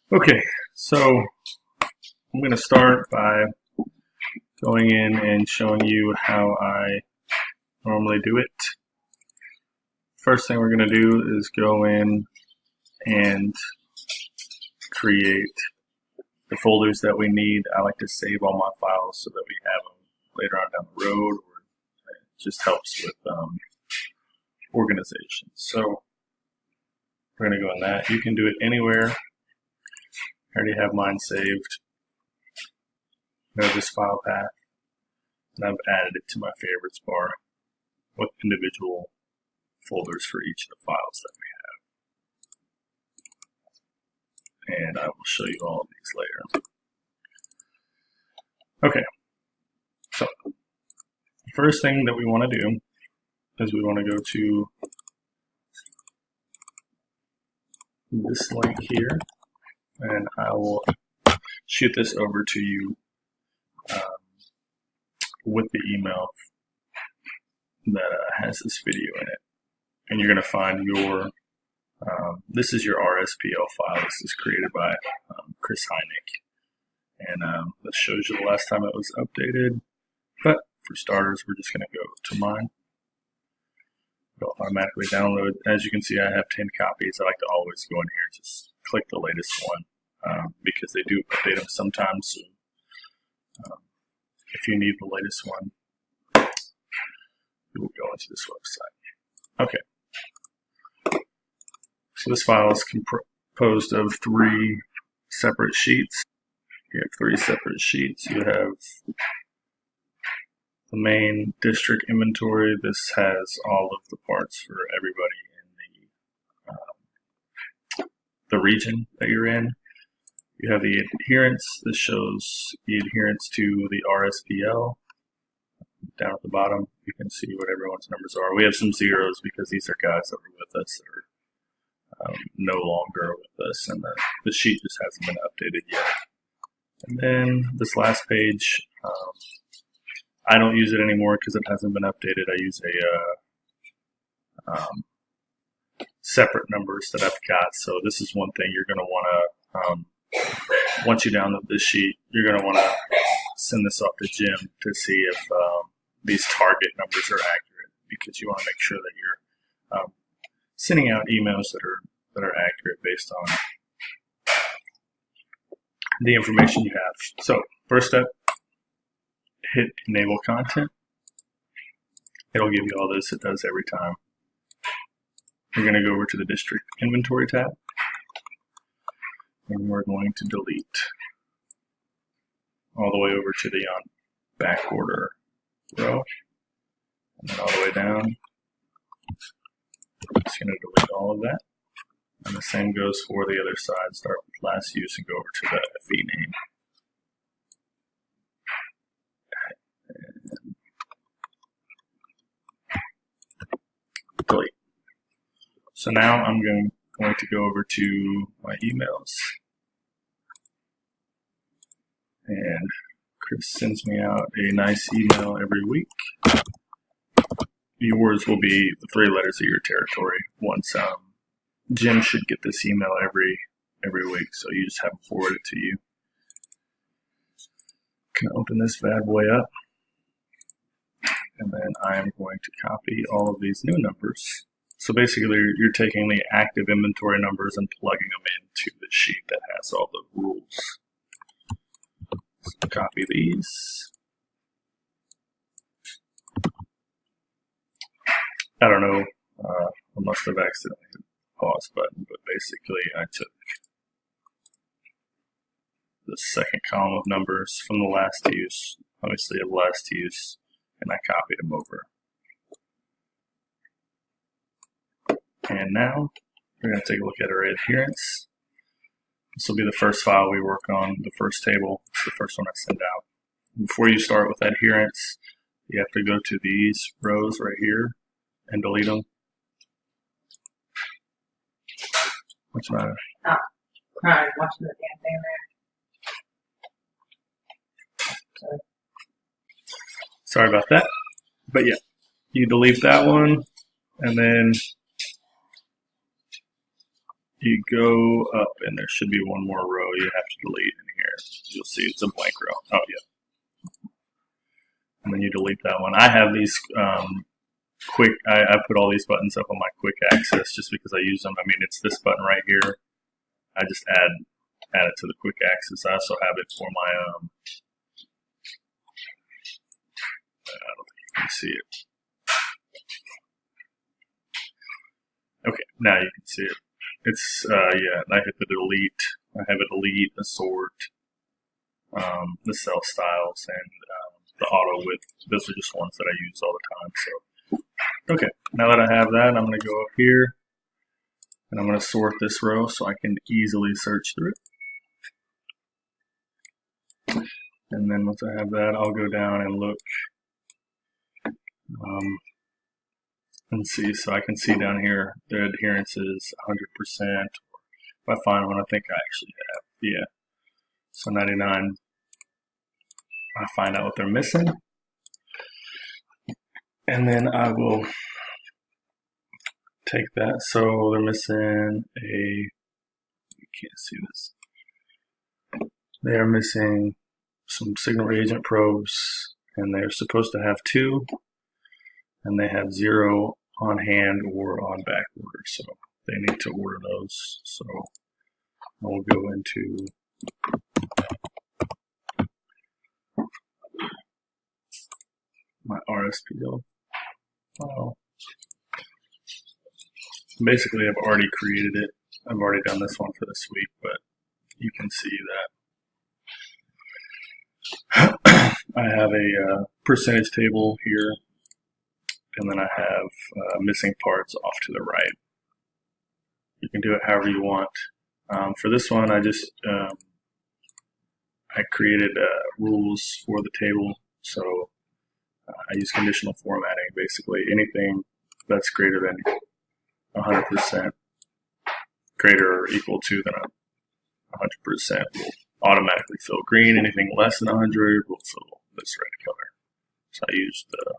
Okay, so I'm going to start by going in and showing you how I normally do it. First thing we're going to do is go in and create the folders that we need. I like to save all my files so that we have them later on down the road, or it just helps with organization. So we're going to go in that. You can do it anywhere. I already have mine saved. Know this file path, and I've added it to my favorites bar with individual folders for each of the files that we have. And I will show you all of these later. Okay, so the first thing that we want to do is we want to go to this link here, and I will shoot this over to you with the email that has this video in it. And you're going to find your, this is your RSPL file. This is created by Chris Heineck. And this shows you the last time it was updated. But for starters, we're just going to go to mine. It'll automatically download. As you can see, I have 10 copies. I like to always go in here and just click the latest one because they do update them sometimes. So, if you need the latest one, you will go into this website. Okay. So this file is composed of 3 separate sheets. You have 3 separate sheets. You have the main district inventory. This has all of the parts for everybody in the region that you're in. You have the adherence. This shows the adherence to the RSPL. Down at the bottom, you can see what everyone's numbers are. We have some zeros because these are guys that were with us that are no longer with us, and the sheet just hasn't been updated yet. And then this last page, I don't use it anymore because it hasn't been updated. I use a separate numbers that I've got. So this is one thing you're going to want to once you download this sheet, you're going to want to send this off to Jim to see if these target numbers are accurate, because you want to make sure that you're sending out emails that are accurate based on the information you have. So first step, hit enable content. It'll give you all this. It does every time. We're going to go over to the district inventory tab. And we're going to delete all the way over to the back order row, and then all the way down. It's going to delete all of that. And the same goes for the other side. Start with last use and go over to the FE name. And delete. So now I'm going to go over to my emails, and Chris sends me out a nice email every week. Yours will be the 3 letters of your territory. Once Jim should get this email every week, so you just have it forwarded to you. Can open this bad boy up, and then I am going to copy all of these new numbers. So basically, you're taking the active inventory numbers and plugging them into the sheet that has all the rules. So copy these. I don't know, I must have accidentally hit the pause button, but basically I took the second column of numbers from the last use, obviously the last use, and I copied them over. And now we're going to take a look at our adherence. This will be the first file we work on, the first table. It's the first one I send out. Before you start with adherence, you have to go to these rows right here and delete them. What's the matter? Oh, crying, watching the damn thing there. Sorry about that. But yeah, you delete that one, and then you go up and there should be one more row you have to delete in here. You'll see it's a blank row. Oh, yeah. And then you delete that one. I have these quick, I put all these buttons up on my quick access just because I use them. I mean, it's this button right here. I just add it to the quick access. I also have it for my, I don't think you can see it. Okay, now you can see it. It's, yeah, I hit the delete. I have a delete, a sort, the cell styles, and the auto width. Those are just ones that I use all the time. So, okay, now that I have that, I'm going to go up here, and I'm going to sort this row so I can easily search through it. And then once I have that, I'll go down and look and see. So I can see down here the adherence is 100%. If I find one, I think I actually have, yeah. So 99. I find out what they're missing, and then I will take that. So they're missing you can't see this. They are missing some signal reagent probes, and they're supposed to have 2, and they have 0 on hand or on back order, so they need to order those. So I will go into my RSPL file. Basically, I've already created it. I've already done this one for this week, but you can see that I have a percentage table here, and then I have missing parts off to the right. You can do it however you want. For this one, I just I created rules for the table, so I use conditional formatting. Basically, anything that's greater than 100%, greater or equal to than 100%, will automatically fill green. Anything less than 100 will fill this red color. So I used the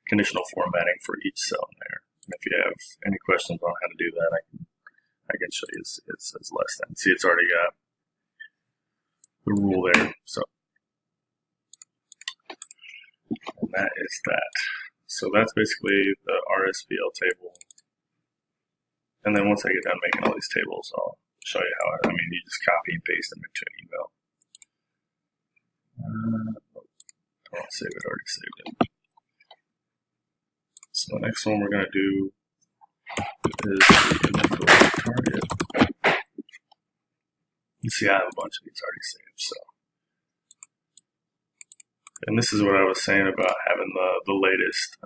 conditional formatting for each cell in there. And if you have any questions on how to do that, I can show you. It says less than. See, it's already got the rule there. So, and that is that. So that's basically the RSPL table. And then once I get done making all these tables, I'll show you how. You just copy and paste them into an email. I don't save it. Already saved it. So the next one we're going to do is the inventory target. You see, I have a bunch of these already saved. So, and this is what I was saying about having the latest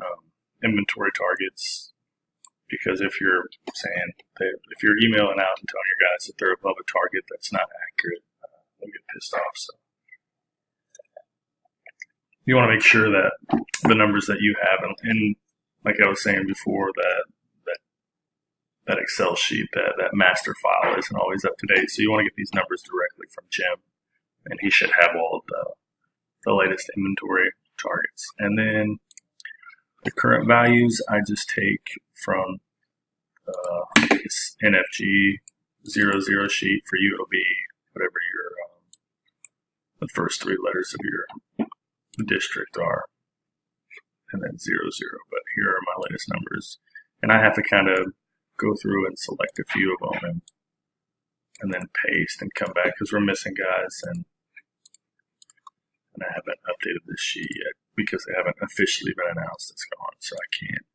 inventory targets. Because if you're saying if you're emailing out and telling your guys that they're above a target that's not accurate, they'll get pissed off. So you want to make sure that the numbers that you have, and like I was saying before, that Excel sheet, that master file isn't always up to date. So you want to get these numbers directly from Jim, and he should have all of the latest inventory targets. And then the current values I just take from this NFG 00 sheet. For you, it'll be whatever your the first 3 letters of your district are, and then 00. But here are my latest numbers, and I have to kind of go through and select a few of them, and then paste and come back because we're missing guys, and I haven't updated this sheet yet because they haven't officially been announced it's gone, so I can't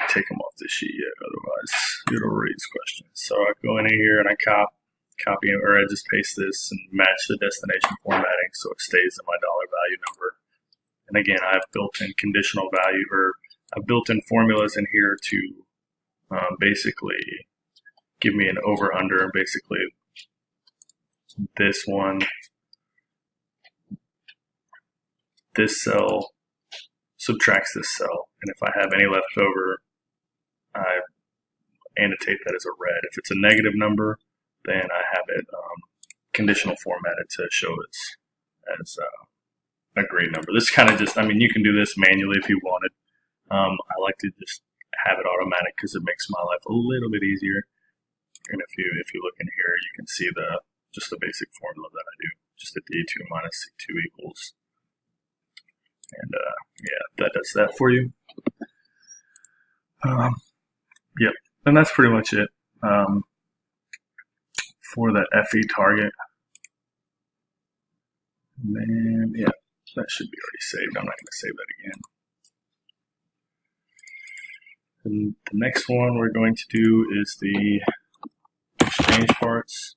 take them off the sheet yet, otherwise it'll raise questions. So I go in here and I copy or I just paste this and match the destination formatting so it stays in my dollar value number. And again, I've built in conditional value, or I've built in formulas in here to basically give me an over under, and basically this one, this cell subtracts this cell, and if I have any left over, I annotate that as a red. If it's a negative number, then I have it conditional formatted to show it as a green number. This kind of just, you can do this manually if you wanted. I like to just have it automatic because it makes my life a little bit easier. And if you look in here, you can see just the basic formula that I do. Just that D2 minus C2 equals. And yeah, that does that for you. Yep, and that's pretty much it for the FE target. And then, yeah, that should be already saved. I'm not going to save that again. And the next one we're going to do is the exchange parts.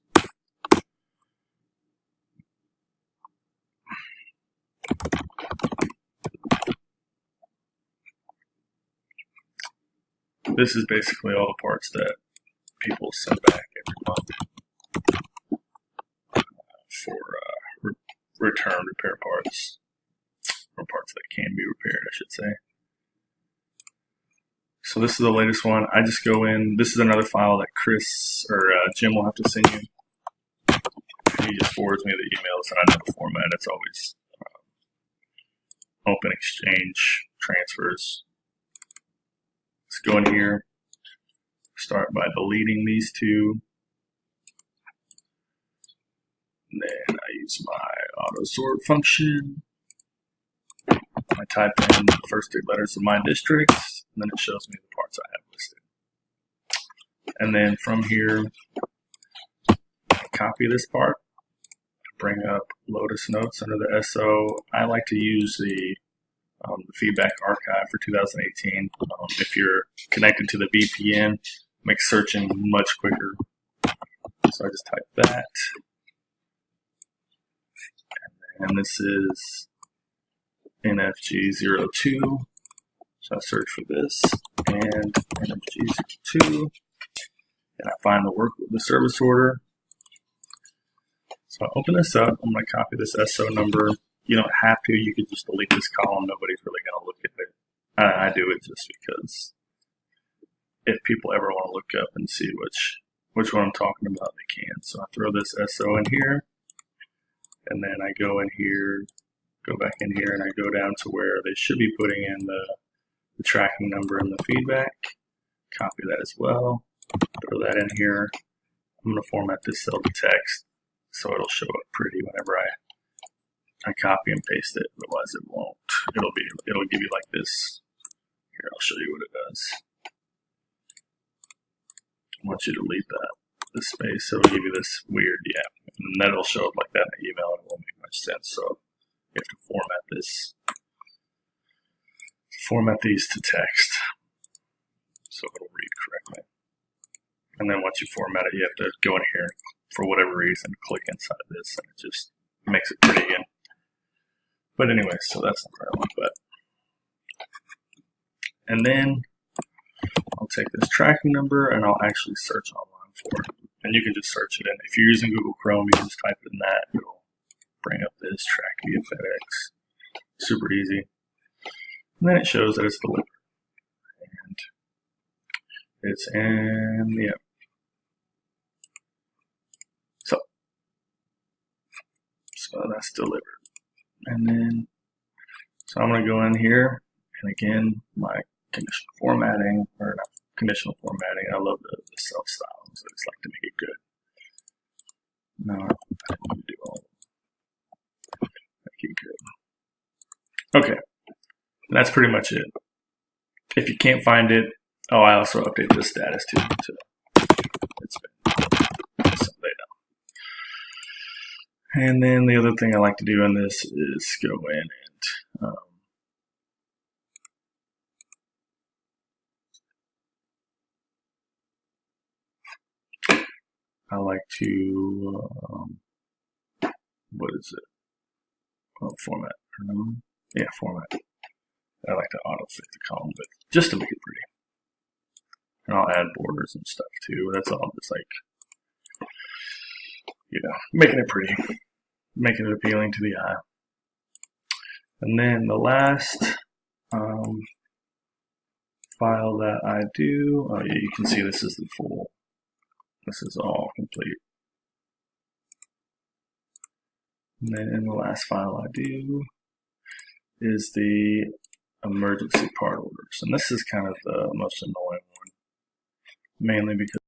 This is basically all the parts that people send back every month for return repair parts, or parts that can be repaired, I should say. So this is the latest one. I just go in. This is another file that Chris or Jim will have to send you. He just forwards me the emails, and I know the format. It's always open exchange transfers. Let's go in here. Start by deleting these two. And then I use my auto sort function. I type in the first 3 letters of my districts, and then it shows me the parts I have listed. And then from here, I copy this part, bring up Lotus Notes under the SO. I like to use the feedback archive for 2018. If you're connected to the VPN, makes searching much quicker. So I just type that. And this is NFG02. So I search for this and NFG02. And I find the service order. So I open this up. I'm going to copy this SO number. You don't have to. You could just delete this column. Nobody's really going to look at it. I do it just because if people ever want to look up and see which one I'm talking about, they can. So I throw this SO in here. And then I go in here, go back in here, and I go down to where they should be putting in the tracking number and the feedback. Copy that as well. Throw that in here. I'm going to format this cell to text so it'll show up pretty whenever I copy and paste it. Otherwise, it won't. It'll give you like this. Here, I'll show you what it does. Once you delete the space, it'll give you this weird, yeah, and that'll show up like that in the email, and it won't make much sense. So you have to format these to text so it'll read correctly. And then once you format it, you have to go in here for whatever reason, click inside this, and it just makes it pretty again. But anyway, so that's the right one. And then I'll take this tracking number and I'll actually search online for it. And you can just search it in. If you're using Google Chrome, you can just type it in that. It'll bring up this track via FedEx. Super easy. And then it shows that it's delivered. And it's in, yeah. So that's delivered. And then, so I'm going to go in here, and again, my conditional formatting, or not conditional formatting, I love the self-style, so I just like to make it good. No, I didn't do all of them. Make it good. Okay, and that's pretty much it. If you can't find it, oh, I also updated the status too. It's been someday now. And then the other thing I like to do in this is go in and I like to, what is it? Oh, format. Yeah, format. I like to auto-fit the column, but just to make it pretty. And I'll add borders and stuff too. That's all just like, you know, making it pretty. Making it appealing to the eye. And then the last file that I do, oh yeah, you can see this is the full, this is all complete. And then the last file I do is the emergency part orders. And this is kind of the most annoying one, mainly because